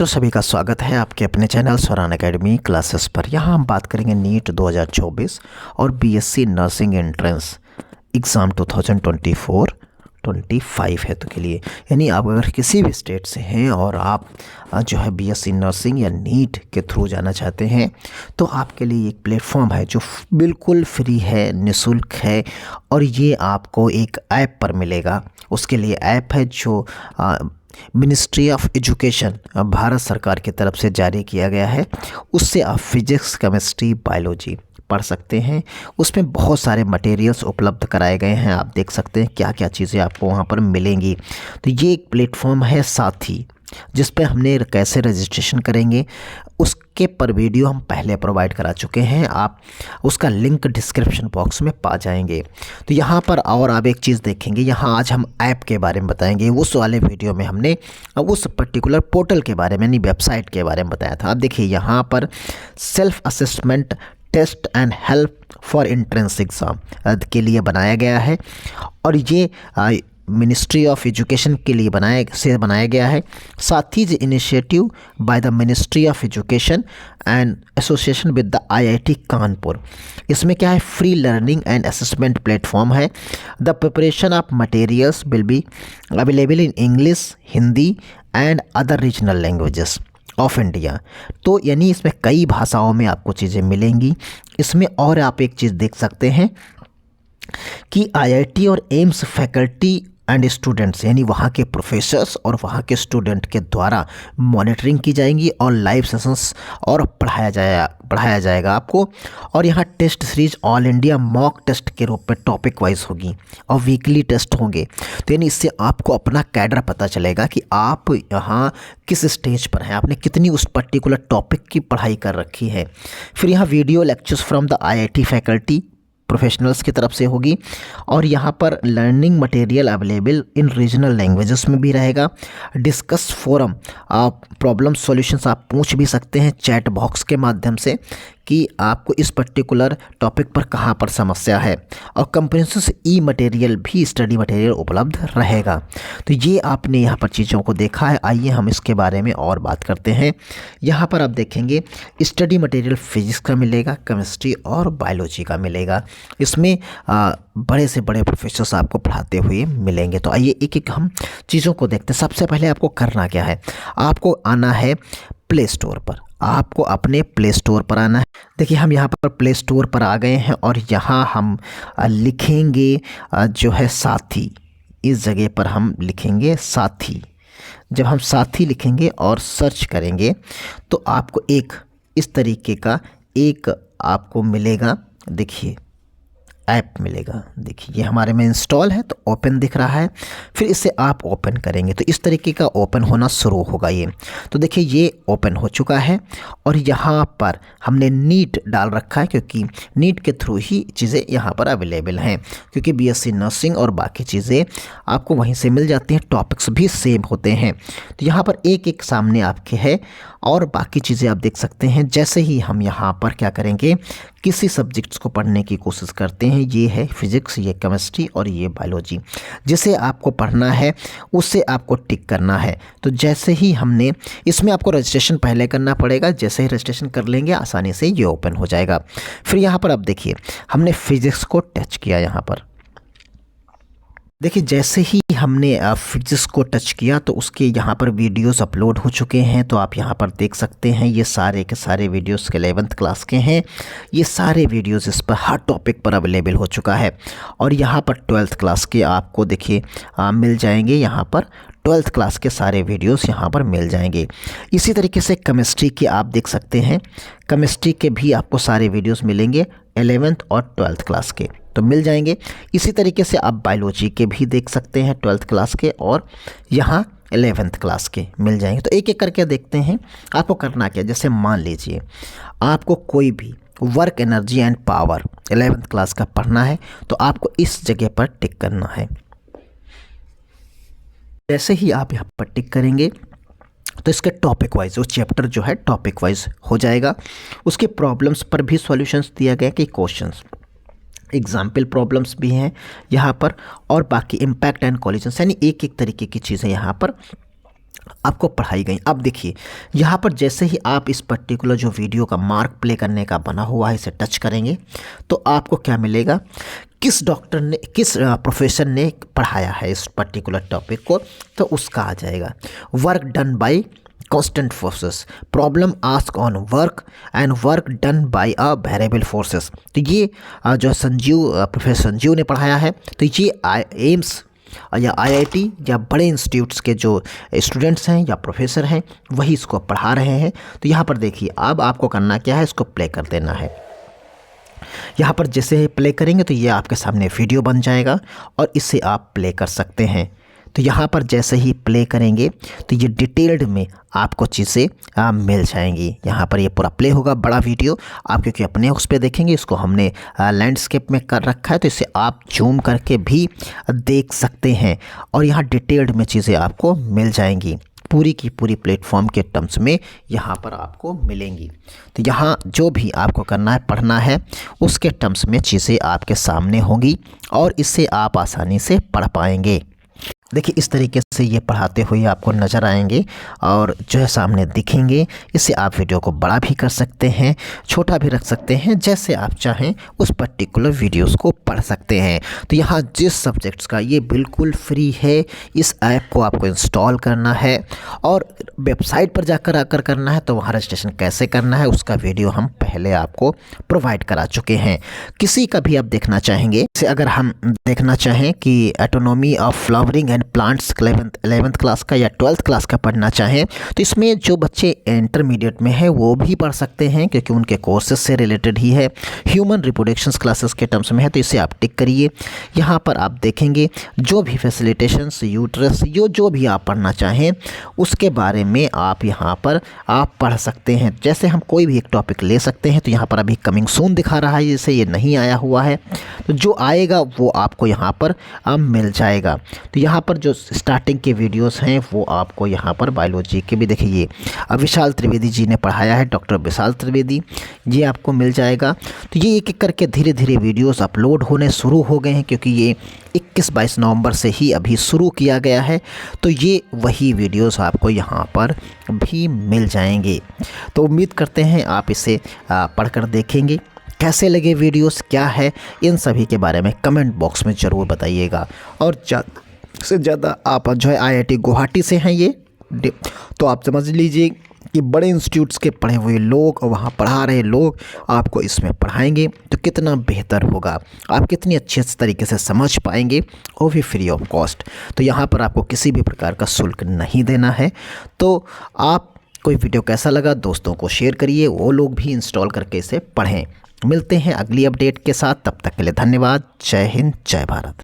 तो सभी का स्वागत है आपके अपने चैनल स्वरान एकेडमी क्लासेस पर। यहाँ हम बात करेंगे नीट 2024 और बीएससी नर्सिंग एंट्रेंस एग्ज़ाम 2024-25 है तो के लिए, यानी आप अगर किसी भी स्टेट से हैं और आप जो है बीएससी नर्सिंग या नीट के थ्रू जाना चाहते हैं तो आपके लिए एक प्लेटफॉर्म है जो बिल्कुल फ्री है, निःशुल्क है और ये आपको एक ऐप पर मिलेगा। उसके लिए ऐप है जो मिनिस्ट्री ऑफ एजुकेशन भारत सरकार की तरफ से जारी किया गया है। उससे आप फिजिक्स, केमिस्ट्री, बायोलॉजी पढ़ सकते हैं। उसमें बहुत सारे मटेरियल्स उपलब्ध कराए गए हैं। आप देख सकते हैं क्या क्या चीज़ें आपको वहाँ पर मिलेंगी। तो ये एक प्लेटफॉर्म है साथी, जिस पे हमने कैसे रजिस्ट्रेशन करेंगे उसके पर वीडियो हम पहले प्रोवाइड करा चुके हैं। आप उसका लिंक डिस्क्रिप्शन बॉक्स में पा जाएंगे। तो यहाँ पर और आप एक चीज़ देखेंगे, यहाँ आज हम ऐप के बारे में बताएंगे। उस वाले वीडियो में हमने उस पर्टिकुलर पोर्टल के बारे में, यानी वेबसाइट के बारे में बताया था। आप देखिए यहाँ पर self assessment test and help for entrance exam के लिए बनाया गया है और ये मिनिस्ट्री ऑफ एजुकेशन के लिए बनाया गया है। साथ ही initiative by the ministry of education and association with the IIT Kanpur. इसमें क्या है, free learning and assessment platform है। The preparation of materials will be available in English, Hindi and other regional languages of India. तो यानी इसमें कई भाषाओं में आपको चीज़ें मिलेंगी। इसमें और आप एक चीज़ देख सकते हैं कि आईआईटी और एम्स फैकल्टी एंड स्टूडेंट्स, यानी वहाँ के प्रोफेसर्स और वहाँ के स्टूडेंट के द्वारा मॉनिटरिंग की जाएंगी और लाइव सेशंस और पढ़ाया जाएगा आपको। और यहाँ test series all India mock test के रूप में टॉपिक वाइज होगी और वीकली टेस्ट होंगे। तो यानी इससे आपको अपना कैडर पता चलेगा कि आप यहाँ किस स्टेज पर हैं, आपने कितनी उस पर्टिकुलर टॉपिक की पढ़ाई कर रखी है। फिर यहाँ video lectures from the IIT faculty professionals की तरफ से होगी और यहाँ पर learning material available in regional languages में भी रहेगा। डिस्कस फोरम, आप प्रॉब्लम सॉल्यूशंस आप पूछ भी सकते हैं चैट बॉक्स के माध्यम से कि आपको इस पर्टिकुलर टॉपिक पर कहाँ पर समस्या है। और कंप्रेहेंसिव ई मटेरियल भी, स्टडी मटेरियल उपलब्ध रहेगा। तो ये आपने यहाँ पर चीज़ों को देखा है। आइए हम इसके बारे में और बात करते हैं। यहाँ पर आप देखेंगे स्टडी मटेरियल फिजिक्स का मिलेगा, केमिस्ट्री और बायोलॉजी का मिलेगा। इसमें बड़े से बड़े प्रोफेसर्स आपको पढ़ाते हुए मिलेंगे। तो आइए एक एक हम चीज़ों को देखते हैं। सबसे पहले आपको करना क्या है, आपको आना है प्ले स्टोर पर। आपको अपने प्ले स्टोर पर आना है। देखिए हम यहाँ पर प्ले स्टोर पर आ गए हैं और यहाँ हम लिखेंगे जो है साथी। इस जगह पर हम लिखेंगे साथी। जब हम साथी लिखेंगे और सर्च करेंगे तो आपको एक इस तरीके का एक आपको मिलेगा, देखिए ऐप मिलेगा। देखिए ये हमारे में इंस्टॉल है तो ओपन दिख रहा है। फिर इसे आप ओपन करेंगे तो इस तरीके का ओपन होना शुरू होगा ये। तो देखिए ये ओपन हो चुका है और यहाँ पर हमने नीट डाल रखा है क्योंकि नीट के थ्रू ही चीज़ें यहाँ पर अवेलेबल हैं, क्योंकि बीएससी नर्सिंग और बाकी चीज़ें आपको वहीं से मिल जाती हैं, टॉपिक्स भी सेम होते हैं। तो यहाँ पर एक एक सामने आपके है और बाकी चीज़ें आप देख सकते हैं। जैसे ही हम यहाँ पर क्या करेंगे, किसी सब्जेक्ट्स को पढ़ने की कोशिश करते हैं, ये है फिजिक्स, ये केमिस्ट्री और ये बायोलॉजी, जिसे आपको पढ़ना है उससे आपको टिक करना है। तो जैसे ही हमने इसमें आपको रजिस्ट्रेशन पहले करना पड़ेगा, जैसे ही रजिस्ट्रेशन कर लेंगे आसानी से ये ओपन हो जाएगा। फिर यहाँ पर आप देखिए हमने फिजिक्स को टच किया। यहाँ पर देखिए जैसे ही हमने फिजिक्स को टच किया तो उसके यहाँ पर वीडियोस अपलोड हो चुके हैं। तो आप यहाँ पर देख सकते हैं ये सारे के सारे वीडियोस के 11th क्लास के हैं। ये सारे वीडियोस इस पर हर टॉपिक पर अवेलेबल हो चुका है। और यहाँ पर 12th क्लास के आपको देखिए मिल जाएंगे। यहाँ पर 12th क्लास के सारे वीडियोस यहाँ पर मिल जाएंगे। इसी तरीके से केमिस्ट्री के आप देख सकते हैं, केमिस्ट्री के भी आपको सारे वीडियोस मिलेंगे 11th और 12th क्लास के, तो मिल जाएंगे। इसी तरीके से आप बायोलॉजी के भी देख सकते हैं 12th क्लास के और यहाँ 11th क्लास के मिल जाएंगे। तो एक एक करके देखते हैं आपको करना क्या। जैसे मान लीजिए आपको कोई भी work, energy and power 11th class का पढ़ना है तो आपको इस जगह पर टिक करना है। जैसे ही आप यहाँ पर टिक करेंगे तो इसके टॉपिक वाइज वो चैप्टर जो है टॉपिक वाइज हो जाएगा। उसके प्रॉब्लम्स पर भी सॉल्यूशंस दिया गया कि क्वेश्चंस, एग्जाम्पल प्रॉब्लम्स भी हैं यहाँ पर और बाकी इम्पैक्ट एंड कॉलिजन्स, यानी एक एक तरीके की चीज़ें यहाँ पर आपको पढ़ाई गई। अब देखिए यहाँ पर जैसे ही आप इस पर्टिकुलर जो वीडियो का मार्क प्ले करने का बना हुआ है इसे टच करेंगे तो आपको क्या मिलेगा, किस डॉक्टर ने, किस प्रोफेसर ने पढ़ाया है इस पर्टिकुलर टॉपिक को, तो उसका आ जाएगा। Work done by constant forces, problem ask on work and work done by a variable forces. तो ये जो प्रोफेसर संजीव ने पढ़ाया है, तो ये एम्स या आईआईटी या बड़े इंस्टीट्यूट्स के जो स्टूडेंट्स हैं या प्रोफेसर हैं वही इसको पढ़ा रहे हैं। तो यहाँ पर देखिए अब आपको करना क्या है, इसको प्ले कर देना है। यहाँ पर जैसे प्ले करेंगे तो ये आपके सामने वीडियो बन जाएगा और इसे आप प्ले कर सकते हैं। तो यहाँ पर जैसे ही प्ले करेंगे तो ये डिटेल्ड में आपको चीज़ें मिल जाएंगी। यहाँ पर ये पूरा प्ले होगा बड़ा वीडियो, आप क्योंकि अपने उस पर देखेंगे, इसको हमने लैंडस्केप में कर रखा है तो इसे आप जूम करके भी देख सकते हैं और यहाँ डिटेल्ड में चीज़ें आपको मिल जाएंगी, पूरी की पूरी प्लेटफॉर्म के टर्म्स में यहाँ पर आपको मिलेंगी। तो यहाँ जो भी आपको करना है, पढ़ना है, उसके टर्म्स में चीज़ें आपके सामने होंगी और इससे आप आसानी से पढ़ पाएंगे। देखिए इस तरीके से ये पढ़ाते हुए आपको नज़र आएंगे और जो है सामने दिखेंगे। इससे आप वीडियो को बड़ा भी कर सकते हैं, छोटा भी रख सकते हैं, जैसे आप चाहें उस पर्टिकुलर वीडियोस को पढ़ सकते हैं। तो यहाँ जिस सब्जेक्ट्स का ये बिल्कुल फ्री है, इस ऐप को आपको इंस्टॉल करना है और वेबसाइट पर जाकर आकर करना है। तो वहाँ रजिस्ट्रेशन कैसे करना है उसका वीडियो हम पहले आपको प्रोवाइड करा चुके हैं। किसी का भी आप देखना चाहेंगे, जैसे अगर हम देखना चाहें कि autonomy of flowering and plants 11th class का या 12th क्लास का पढ़ना चाहें तो इसमें जो बच्चे इंटरमीडिएट में हैं वो भी पढ़ सकते हैं क्योंकि उनके कोर्सेज से रिलेटेड ही है। ह्यूमन रिप्रोडक्शंस क्लासेस के टर्म्स में है तो इसे आप टिक करिए। यहाँ पर आप देखेंगे जो भी फैसिलिटेशंस, यूट्रस, जो भी आप पढ़ना चाहें उसके बारे में आप यहाँ पर आप पढ़ सकते हैं। जैसे हम कोई भी एक टॉपिक ले सकते हैं तो यहाँ पर अभी कमिंग सून दिखा रहा है, जैसे ये नहीं आया हुआ है, तो जो आएगा वो आपको यहाँ पर मिल जाएगा। तो यहाँ पर जो स्टार्टिंग के वीडियोस हैं वो आपको यहाँ पर बायोलॉजी के भी देखिए, विशाल त्रिवेदी जी ने पढ़ाया है, डॉक्टर विशाल त्रिवेदी, ये आपको मिल जाएगा। तो ये एक एक करके धीरे धीरे वीडियोस अपलोड होने शुरू हो गए हैं क्योंकि ये 21-22 नवंबर से ही अभी शुरू किया गया है। तो ये वही वीडियोस आपको यहाँ पर भी मिल जाएंगे। तो उम्मीद करते हैं आप इसे पढ़कर देखेंगे। कैसे लगे वीडियोस, क्या है, इन सभी के बारे में कमेंट बॉक्स में ज़रूर बताइएगा। और ज़्यादा से ज़्यादा आप जो है IIT गुवाहाटी से हैं ये, तो आप समझ लीजिए कि बड़े इंस्टीट्यूट्स के पढ़े हुए लोग और वहाँ पढ़ा रहे लोग आपको इसमें पढ़ाएंगे तो कितना बेहतर होगा, आप कितनी अच्छे तरीके से समझ पाएंगे, वो भी फ्री ऑफ कॉस्ट। तो यहाँ पर आपको किसी भी प्रकार का शुल्क नहीं देना है। तो आप कोई वीडियो कैसा लगा दोस्तों को शेयर करिए, वो लोग भी इंस्टॉल करके इसे पढ़ें। मिलते हैं अगली अपडेट के साथ, तब तक के लिए धन्यवाद। जय हिंद, जय भारत।